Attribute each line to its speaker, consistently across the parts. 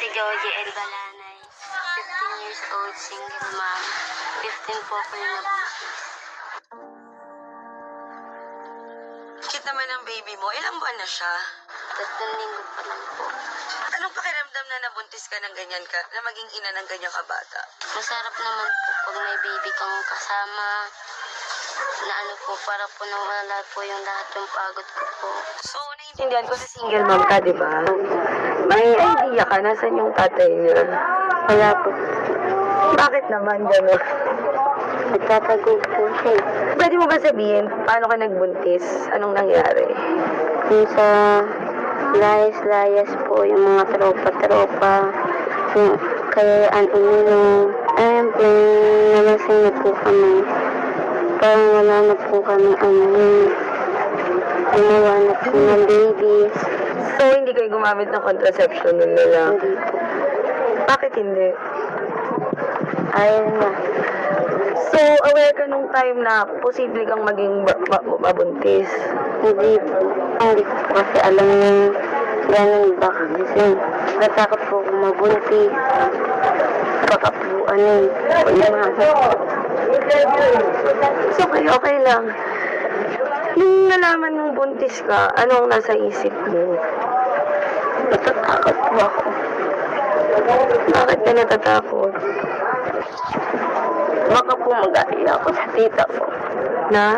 Speaker 1: si Joji and Balanay. 15 years old, single mom. 15 po ko yung nabuntis.
Speaker 2: Cute naman ang baby mo. Ilang buwan na siya?
Speaker 1: 3 linggo pa lang po.
Speaker 2: Anong pakiramdam na nabuntis ka ng ganyan ka, na maging ina ng ganyang kabata?
Speaker 1: Masarap naman po pag may baby kang kasama. Na ano po, para po nawala po yung lahat yung pagod ko po.
Speaker 2: So, naiintindihan ko sa single mom ka, di ba? May idea ka, nasan yung tatay niya?
Speaker 1: Wala po.
Speaker 2: Bakit naman gano'n?
Speaker 1: Nagtatago po siya eh.
Speaker 2: Pwede mo ba sabihin, paano ka nagbuntis? Anong nangyari?
Speaker 1: Yung sa layas-layas po, yung mga tropa-tropa. Yung kaya uminom. Ayun po, nalasing na po kami. Parang wala na po kami gumawa na po ng baby.
Speaker 2: So, hindi kayo gumamit ng contraception nun na lang?
Speaker 1: Hindi po.
Speaker 2: Bakit hindi?
Speaker 1: Ayaw na.
Speaker 2: So, aware ka nung time na posible kang maging mabuntis?
Speaker 1: Hindi po. Hindi ko po kasi alam yung ganun ba kasi natakot po kung mabuntis. Baka po
Speaker 2: So, okay lang. Nung nalaman mong buntis ka, anong nasa isip mo?
Speaker 1: natatakot po ako.
Speaker 2: Bakit ka natatakot?
Speaker 1: Baka po mag-aya ako sa tita ko.
Speaker 2: Na?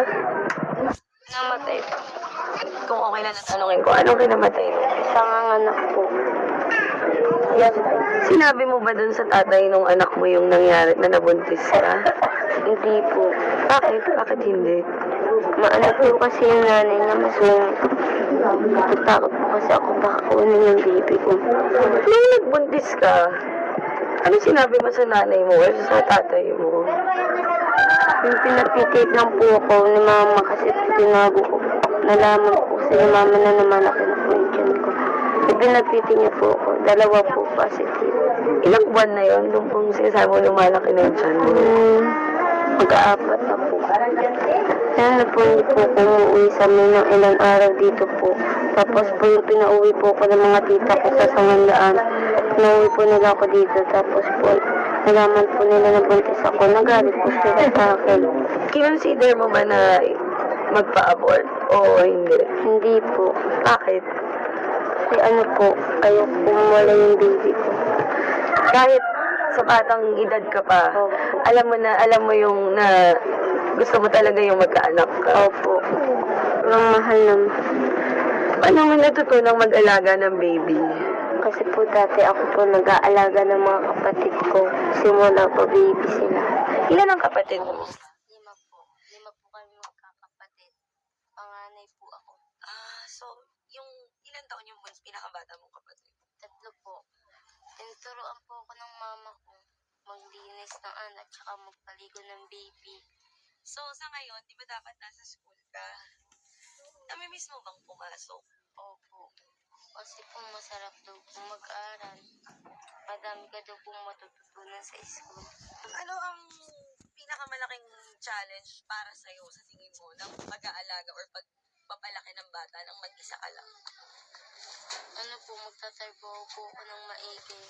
Speaker 1: Namatay po.
Speaker 2: Kung okay lang natanungin ko, anong kinamatay mo?
Speaker 1: Isang anak po. Yan.
Speaker 2: Sinabi mo ba dun sa tatay nung anak mo yung nangyari na nabuntis ka?
Speaker 1: Hindi po.
Speaker 2: Bakit? Bakit hindi?
Speaker 1: Maano po kasi yung nanay niya mas natatakot po kasi ako baka kunin yung baby ko.
Speaker 2: Nung nagbuntis ka, ano sinabi mo sa nanay mo o sa tatay mo?
Speaker 1: Yung pinapitit lang po ako ni mama kasi tinago ko. Nalaman po kasi ni mama na namalaki na po yung tiyan ko. Yung pinapitit niya po ako. 2 po positive.
Speaker 2: Ilang buwan na yon nung pong sinasabi mo lumalaki na yung tiyan mo?
Speaker 1: Mag-aapat na po. Kaya na po hindi po ako umuwi sa amin ng ilang araw dito po. Tapos po yung pinauwi po ako ng mga tita ko sa Sangandaan. Nauwi po nila ako dito. Tapos po, nalaman po nila na buntis ako. Nagalit po sila sa akin.
Speaker 2: Kinonsider mo ba na magpa-abort o hindi?
Speaker 1: Hindi po.
Speaker 2: Bakit?
Speaker 1: Kasi ano po, ayoko po mawala yung baby ko.
Speaker 2: Kahit sa batang edad ka pa,
Speaker 1: Opo.
Speaker 2: alam mo yung na gusto mo talaga yung magkaanak ka.
Speaker 1: Opo. Walang mahal naman.
Speaker 2: Paano mo natutunang mag-alaga ng baby?
Speaker 1: Kasi po dati ako po nag-aalaga ng mga kapatid ko. Simula pa baby sila.
Speaker 2: Ilan ang kapatid mo?
Speaker 1: 5 po. 5 po kami magkakapatid. Panganay po ako.
Speaker 2: So, yung ilan taon yung pinakabata mong kapatid?
Speaker 1: 3 po. Tinuturoan po ako ng mama ko maglinis ng anak tsaka magpaligo ng baby.
Speaker 2: So, sa ngayon, di ba dapat nasa school ka? Namimiss mo bang pumasok?
Speaker 1: Opo. Kasi po masarap daw po mag-aral. Madami ka daw po matututunan sa school.
Speaker 2: Ano ang pinakamalaking challenge para sa'yo sa tingin mo ng pag-aalaga or pagpapalaki ng bata nang mag-isa ka lang?
Speaker 1: Ano po, magtatrabaho po ako ng maigi.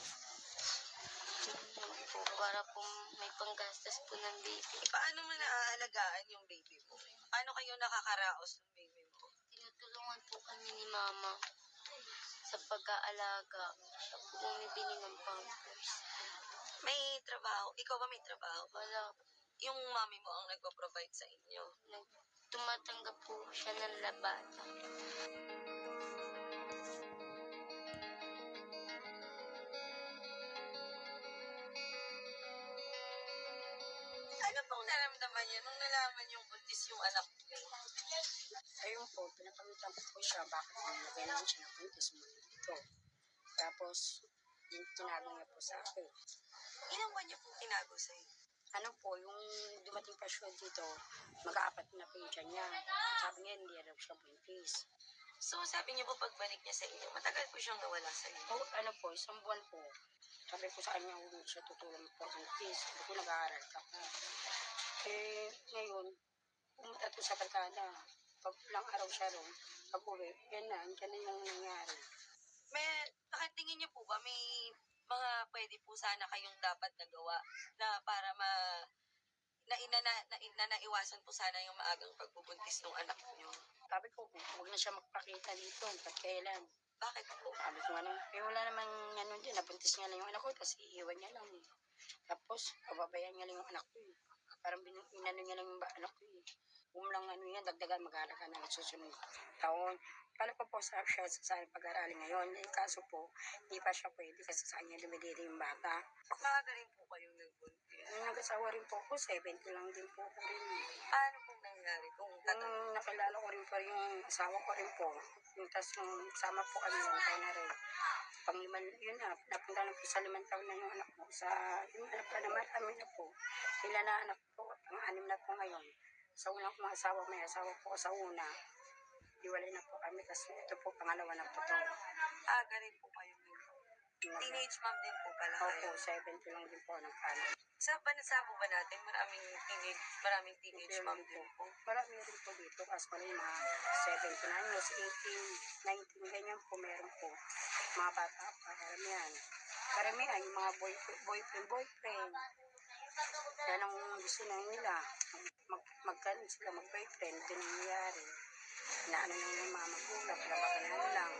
Speaker 1: Po, para po may panggastos po ng baby.
Speaker 2: Paano mo naaalagaan yung baby mo? Paano kayo nakakaraos ng baby mo?
Speaker 1: Tinutulungan po kami ni mama sa pag-aalaga. Siya po bumibili ng pampers.
Speaker 2: May trabaho? Ikaw ba may trabaho?
Speaker 1: Wala.
Speaker 2: Yung mami mo ang nagpo-provide sa inyo?
Speaker 1: Tumatanggap po siya ng labada.
Speaker 2: Ano pong naramdaman niya nung nalaman yung buntis yung anak niyo?
Speaker 3: Ayun po, pinapamitan ko po siya bakit nilagyan siya ng buntis mo dito. Tapos, yung tinago niya po sa akin.
Speaker 2: Ilang buwan niya pong tinago sa'yo?
Speaker 3: Ano po, yung dumating pa siya dito, mag-aapat na po yung tiyan niya. Sabi niya, hindi daw siya buntis.
Speaker 2: So, sabi niyo po pagbalik niya sa inyo, matagal po siyang nawala sa inyo.
Speaker 3: O, ano po, 1 buwan po. Sabi ko sa kanya, hindi siya tutulong po buntis. Sabi ko, nag-aaral ka pa. Eh, ngayon, pumunta to sa barkada. Pag ilang araw siya ron, pag uwi, yan na yung nangyari.
Speaker 2: Nakatingin niyo po ba may pwede po sana kayong dapat nagawa na para naiwasan po sana yung maagang pagbubuntis ng anak niyo?
Speaker 3: Sabi ko, huwag na siya magpakita dito, ba't kailan?
Speaker 2: Bakit po?
Speaker 3: Sabi ko ano, wala namang ano dyan, nabuntis nga lang yung anak ko, tapos iiwan niya lang. Tapos, pababayan niya lang yung anak ko. Parang inano niya lang yung anak ko. Lang ano yan, dagdagan mag-aalaga ng susunod taon. Paano po siya sa pag-arali ngayon? Kaso po, hindi pa siya pwede kasi sa kanya dumidiri yung bata.
Speaker 2: Maaga rin po kayong nagbuntis.
Speaker 3: Nung nag-asawa rin po ako, 70 lang din po ako rin.
Speaker 2: Paano po nangyari kung
Speaker 3: Nung nakilala ko rin po yung asawa ko rin po. Tapos nung sama po kami yung taon na rin. Pangliman, yun na, napunta na po sa 5 taon na yung anak ko. Sa, yung anak ko na marami na po. Sila na anak ko, pang-6 na po ngayon. Sa unang kong asawa, may asawa po sa una. Iwalay na po kami, kasi ito po, pangalawa na po ito.
Speaker 2: aga rin po kayong teenage mom din po pala kayo?
Speaker 3: Opo, 70 lang din po ng kanan.
Speaker 2: Sa bansa po ba natin, maraming teenage mom din po?
Speaker 3: Marami rin po dito, kasi pala yung mga 79 years, 18, 19, ganyan po meron po. Mga bata pa, karamihan. Karamihan, yung mga boyfriend. Yan ang gusto na nila. Magkaroon sila, mag-boyfriend, din ang nangyari. Inaano lang yung mga magulang, pinapakalahan lang.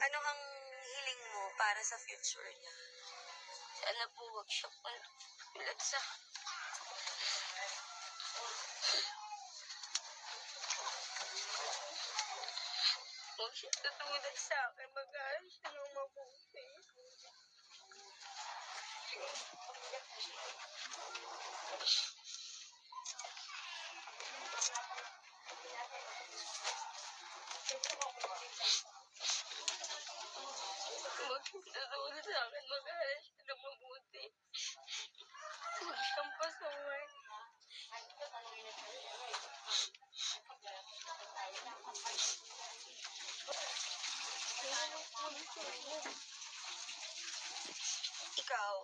Speaker 2: Ano ang hiling mo para sa future niya?
Speaker 1: Sana po wag siya pilat sa Huwag siya tutulad sa akin, mag-aaral siya ng mabuti. Huwag siya tutulad sa akin, mag-aaral siya ng mabuti. Huwag siyang pasaway.
Speaker 2: Ikaw,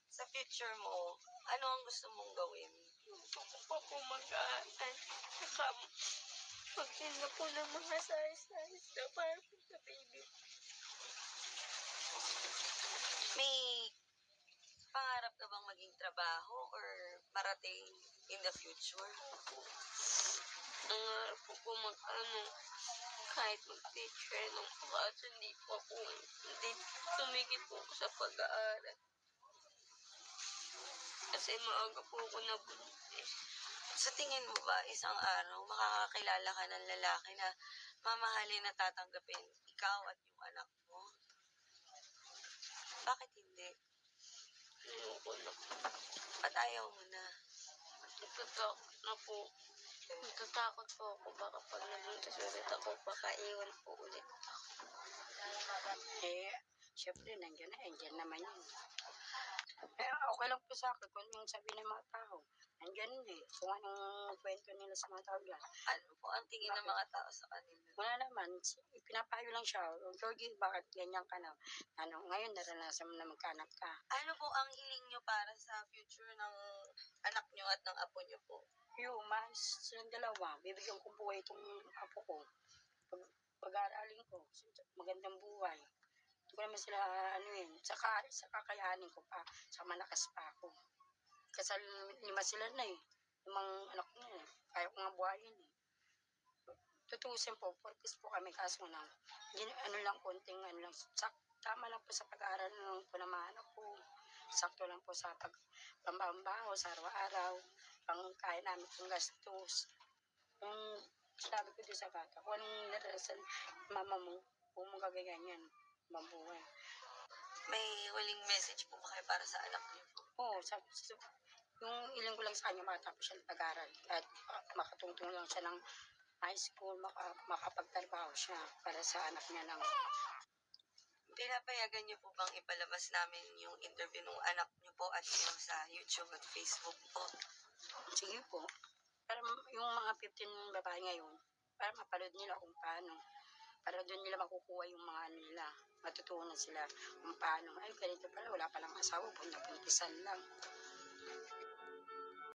Speaker 2: sa future mo, ano ang gusto mong gawin?
Speaker 1: Gusto ko pa po mag-aaral. Saka magtinda po ng mga size na para po sa baby.
Speaker 2: May pangarap ka bang maging trabaho or marating in the future?
Speaker 1: Ang harap ko po kahit mag-teacher nung kaso hindi po ako, hindi tumigil po ako sa pag-aaral. Kasi maaga po ako nabuntis.
Speaker 2: Sa tingin mo ba, isang araw, makakakilala ka ng lalaki na mamahalin at tatanggapin ikaw at yung anak mo? Bakit hindi?
Speaker 1: Ayoko na po.
Speaker 2: Ba't ayaw mo na?
Speaker 1: Natatakot na po. Natatakot po ako baka pag nabuntis ulit ako, baka iwan po ulit ako.
Speaker 3: Siyempre, nandiyan naman yun. Okay lang po sa akin kung yung sabi ng mga tao. Nandiyan kung anong kwento nila sa mga tao yan.
Speaker 2: Ano po ang tingin ng mga tao sa kanila?
Speaker 3: Wala naman, pinapayo lang siya. Georgie, bakit ganyan ka na? Ngayon naranasan mo na magkaanak ka.
Speaker 2: Ano po ang hiling nyo para sa future ng anak nyo at ng apo nyo po?
Speaker 3: Yung mas silang dalawa, bibigyan ko buhay itong apo ko. Pag-aaralin ko, magandang buhay. Hindi ko naman sila sa kakayanin ko pa, sa malakas pa ako. Kasi 5 sila na Limang anak ko na kaya ko nga buhayin Tutusin po, purpose po kami kaso lang, konting tama lang po sa pag-aaral po ng mga anak ko. Sakto lang po sa pambambaho sa araw-araw, kaya namin itong gastos. Kung sinabi ko din sa bata, kung anong narasan mama mo, kung mong gagaganyan, mabuhay.
Speaker 2: May huling message po ba kayo para sa anak niyo po?
Speaker 3: Oo, yung ilang ko lang sa kanya, makatapos siya ng pag-aaral. At makatungtong lang siya ng high school, makapagtrabaho siya para sa anak niya lang.
Speaker 2: Pinapayagan niyo po bang ipalabas namin yung interview ng anak niyo po at yung sa YouTube at Facebook po?
Speaker 3: Sige po. Para yung mga 15 babae ngayon, para mapalood nila kung paano. Para doon nila makukuha yung mga ano nila. Matutunan sila kung paano. Ay, ganito pala, wala palang asawa, buntisan lang.